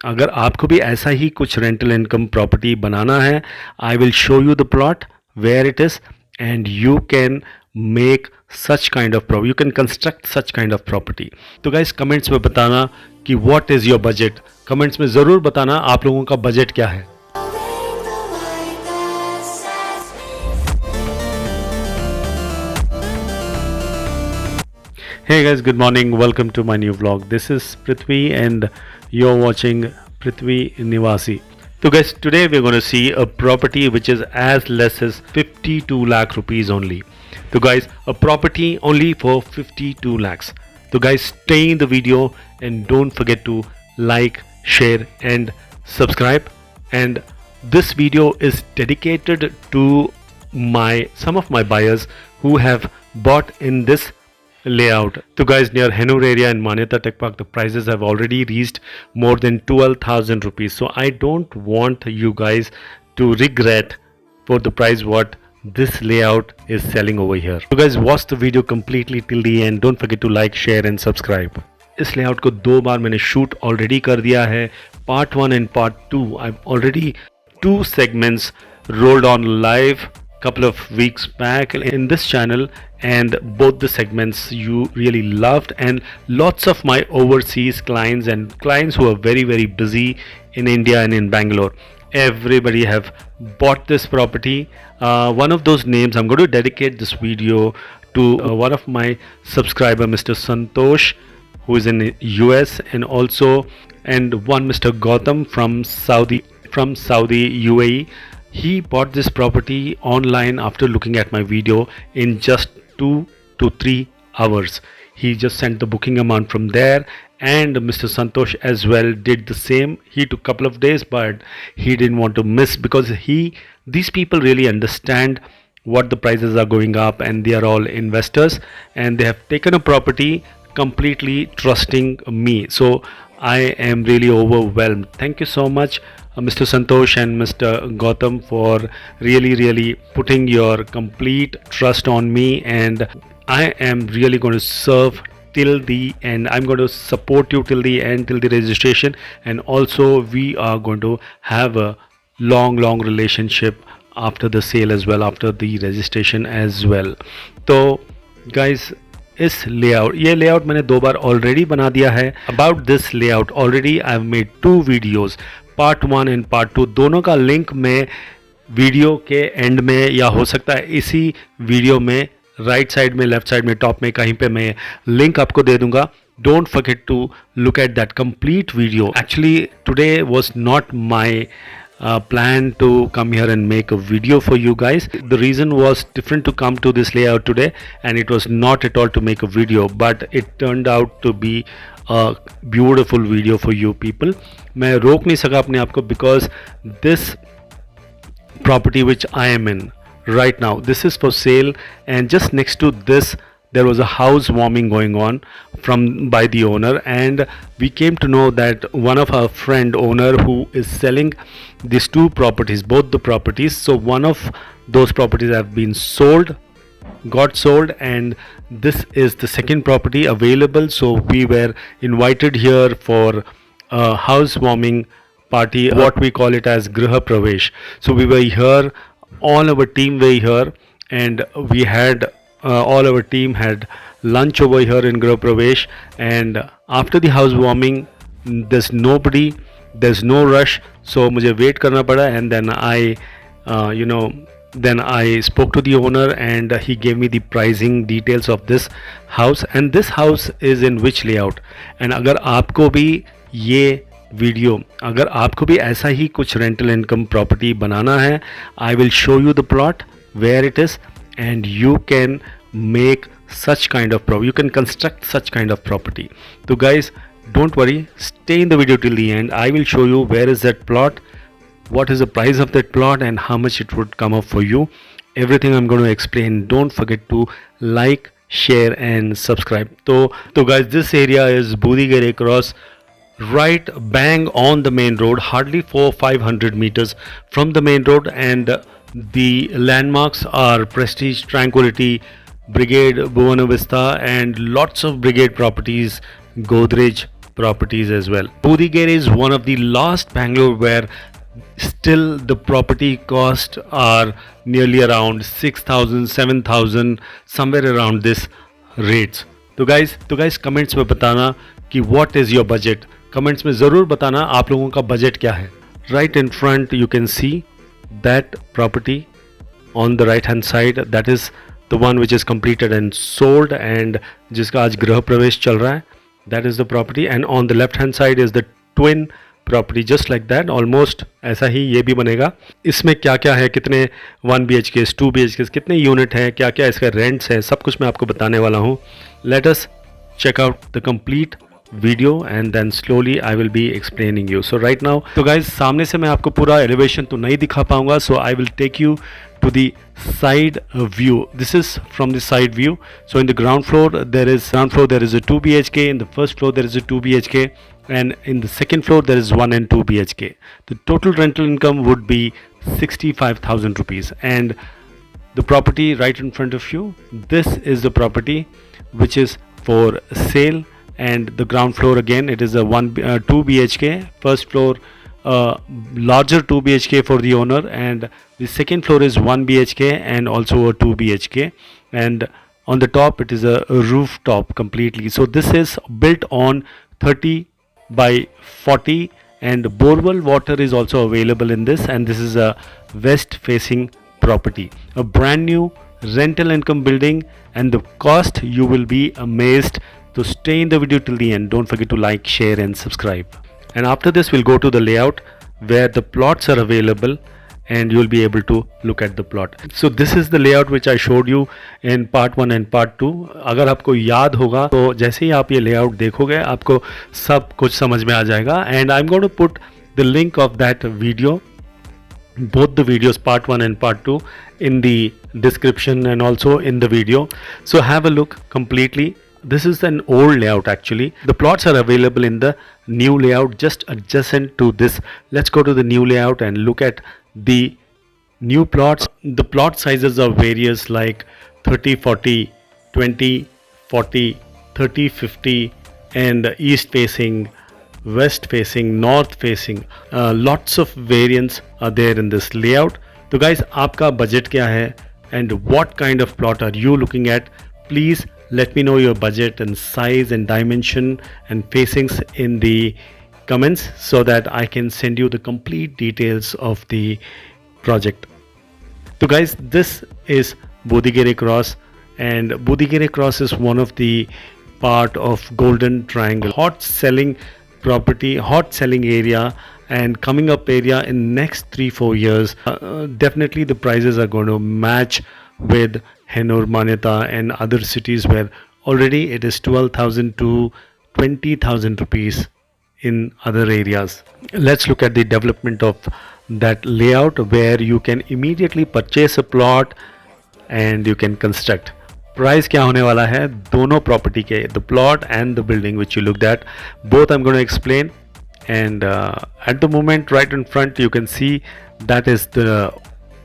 अगर आपको भी ऐसा ही कुछ रेंटल इनकम प्रॉपर्टी बनाना है, I will show you the plot where it is and you can make such kind of you can construct such kind of property. तो guys comments में बताना कि what is your budget. Comments में ज़रूर बताना आप लोगों का बजट क्या है। Hey guys, good morning. Welcome to my new vlog. This is Prithvi and you're watching Prithvi Nivasi. So guys, today we're going to see a property which is as less as 52 lakh rupees only. So guys, a property only for 52 lakhs. So guys, stay in the video and don't forget to like, share and subscribe. And this video is dedicated to some of my buyers who have bought in this layout. So guys, near Hennur area in Manyata Tech Park, the prices have already reached more than 12,000 rupees. So I don't want you guys to regret for the price what this layout is selling over here. So guys, watch the video completely till the end. Don't forget to like, share and subscribe. इस layout को 2 बार मैंने shoot already कर दिया है, part 1 and part 2. I've already 2 segments rolled on live couple of weeks back in this channel, and both the segments you really loved, and lots of my overseas clients and clients who are very busy in India and in Bangalore, everybody have bought this property. One of those names, I'm going to dedicate this video to one of my subscriber, Mr. Santosh, who is in US, and one Mr. Gautam from Saudi UAE. He bought this property online after looking at my video in just 2 to 3 hours. He just sent the booking amount from there, and Mr. Santosh as well did the same. He took a couple of days, but he didn't want to miss because these people really understand what the prices are going up, and they are all investors and they have taken a property completely trusting me. So I am really overwhelmed. Thank you so much, Mr. Santosh and Mr. Gautam, for really putting your complete trust on me, and I am really going to serve till the end. I'm going to support you till the end, till the registration, and also we are going to have a long relationship after the sale as well, after the registration as well. So guys, इस ये layout मैंने 2 बार already बना दिया है. About this layout already I have made 2 videos, part 1 and part 2. दोनों का link मैं video के एंड में, या हो सकता है इसी वीडियो में राइट साइड में, लेफ्ट साइड में, टॉप में कहीं पे मैं लिंक आपको दे दूंगा. Don't forget to look at that complete video. Actually, today was not my plan to come here and make a video for you guys. The reason was different to come to this layout today, and it was not at all to make a video, but it turned out to be a beautiful video for you people. मैं रोक नहीं सका अपने आप को, because this property which I am in right now, this is for sale, and just next to this there was a house warming going on by the owner, and we came to know that one of our friend owner who is selling these 2 properties, both the properties. So one of those properties have been got sold, and this is the second property available. So we were invited here for a housewarming party, what we call it as Griha Pravesh. So we were here, all our team were here, and we had all our team had lunch over here in Griha Pravesh. And after the housewarming, there's no rush, so मुझे wait करना पड़ा. And then I spoke to the owner, and he gave me the pricing details of this house. And this house is in which layout. And अगर आपको भी ये video, अगर आपको भी ऐसा ही कुछ रेंटल इनकम प्रॉपर्टी बनाना है, I will show you the plot where it is, and you can make such kind of you can construct such kind of property. So guys, don't worry, stay in the video till the end. I will show you where is that plot, what is the price of that plot, and how much it would come up for you. Everything I'm going to explain. Don't forget to like, share and subscribe. So guys, this area is Budigere Cross, right bang on the main road, hardly 400-500 meters from the main road, and the landmarks are Prestige, Tranquility, Brigade, Buona Vista, and lots of Brigade properties, Godrej, properties as well. Budigere is one of the last Bangalore where still the property costs are nearly around 6,000, 7,000, somewhere around this rates. तो guys comments में बताना कि what is your budget. Comments में ज़रूर बताना आप लोगों का बजट क्या है. Right in front you can see that property on the right hand side, that is the one which is completed and sold and जिसका आज गृह प्रवेश चल रहा है. That is the property, and on the left hand side is the twin property just like that. Almost ऐसा ही ये भी बनेगा. इसमें क्या क्या है, कितने 1 BHK 2 BHK कितने यूनिट हैं, क्या क्या इसका रेंट्स है, सब कुछ मैं आपको बताने वाला हूँ. Let us check out the complete video and then slowly I will be explaining you. So right now, तो guys सामने से मैं आपको पूरा elevation तो नहीं दिखा पाऊंगा, so I will take you to the side view. This is from the side view. So in the ground floor there is a 2 BHK, in the first floor there is a 2 BHK, and in the second floor there is 1 and 2 BHK. The total rental income would be 65,000 rupees. And the property right in front of you, this is the property which is for sale. And the ground floor again, it is a 2 BHK. First floor larger 2 BHK for the owner, and the second floor is 1 BHK and also a 2 BHK, and on the top it is a rooftop completely. So this is built on 30 by 40, and borewell water is also available in this, and this is a west facing property, a brand new rental income building, and the cost, you will be amazed. So stay in the video till the end. Don't forget to like, share and subscribe. And after this we'll go to the layout where the plots are available and you'll be able to look at the plot. So this is the layout which I showed you in part 1 and part 2. अगर आपको याद होगा तो जैसे ही आप ये layout देखोगे आपको सब कुछ समझ में आ जाएगा. And I'm going to put the link of that video, both the videos part 1 and part 2, in the description and also in the video. So have a look completely. This is an old layout actually. The plots are available in the new layout just adjacent to this. Let's go to the new layout and look at the new plots. The plot sizes are various like 30, 40, 20, 40, 30, 50, and east facing, west facing, north facing. Lots of variants are there in this layout. So guys, आपका budget क्या है and what kind of plot are you looking at? Please let me know your budget and size and dimension and facings in the comments so that I can send you the complete details of the project. So guys, this is Budigere Cross, and Budigere Cross is one of the part of Golden Triangle, hot selling property, hot selling area and coming up area in next 3-4 years. Definitely the prices are going to match with Hennur, Manyata and other cities where already it is 12,000 to 20,000 rupees in other areas. Let's look at the development of that layout where you can immediately purchase a plot and you can construct. Price क्या होने वाला है दोनों property के, the plot and the building which you looked at, both I'm going to explain. And at the moment right in front you can see that is the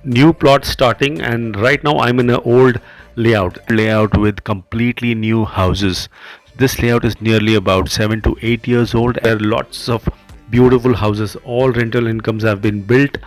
new plot starting, and right now I'm in an old layout with completely new houses. This layout is nearly about 7 to 8 years old. There are lots of beautiful houses, all rental incomes have been built,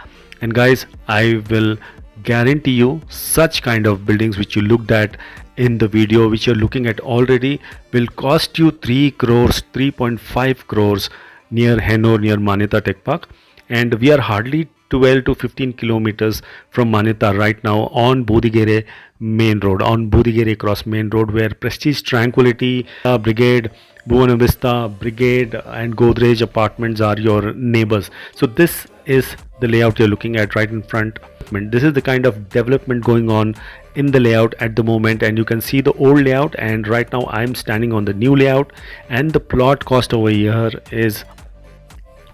and guys, I will guarantee you such kind of buildings which you looked at in the video, which you're looking at already, will cost you 3 crores, 3.5 crores near Hennur, near Manyata Tech Park. And we are hardly 12 to 15 kilometers from Manyata right now on Budigere main road, on Budigere Cross main road, where Prestige Tranquility Brigade, Bhuvan Vista Brigade and Godrej Apartments are your neighbors. So this is the layout you're looking at right in front. This is the kind of development going on in the layout at the moment, and you can see the old layout, and right now I'm standing on the new layout, and the plot cost over here is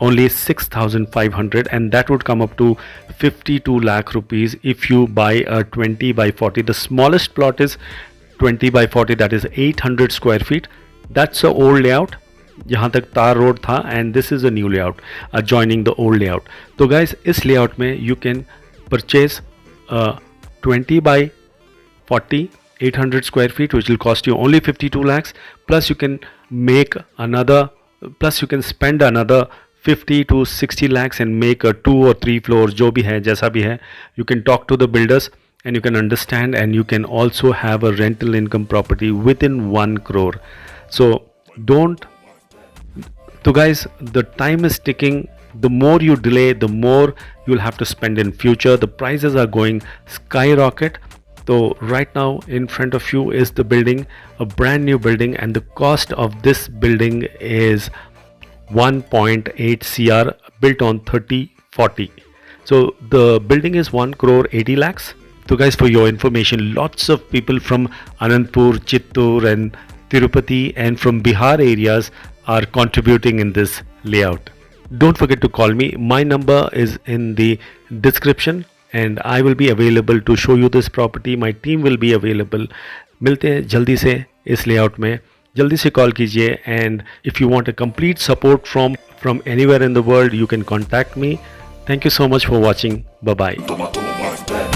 only 6,500, and that would come up to 52 lakh rupees if you buy a 20 by 40. The smallest plot is 20 by 40, that is 800 square feet. That's a old layout, यहाँ तक तार road था, and this is a new layout adjoining the old layout. तो guys, इस layout में you can purchase a 20 by 40 800 square feet which will cost you only 52 lakhs, plus you can make another plus you can spend another 50 to 60 lakhs and make a 2 or 3 floors, जो भी है जैसा भी है. You can talk to the builders and you can understand, and you can also have a rental income property within 1 crore. So don't. So guys, the time is ticking. The more you delay, the more you'll have to spend in future. The prices are going skyrocket. So right now in front of you is the building, a brand new building, and the cost of this building is 1.8 cr, built on 30/40. So the building is 1 crore 80 lakhs. So guys, for your information, lots of people from Anandpur, Chittoor and Tirupati and from Bihar areas are contributing in this layout. Don't forget to call me. My number is in the description and I will be available to show you this property. My team will be available. मिलते हैं जल्दी से इस layout में. जल्दी से call कीजिए, and if you want a complete support from anywhere in the world, you can contact me. Thank you so much for watching. Bye bye.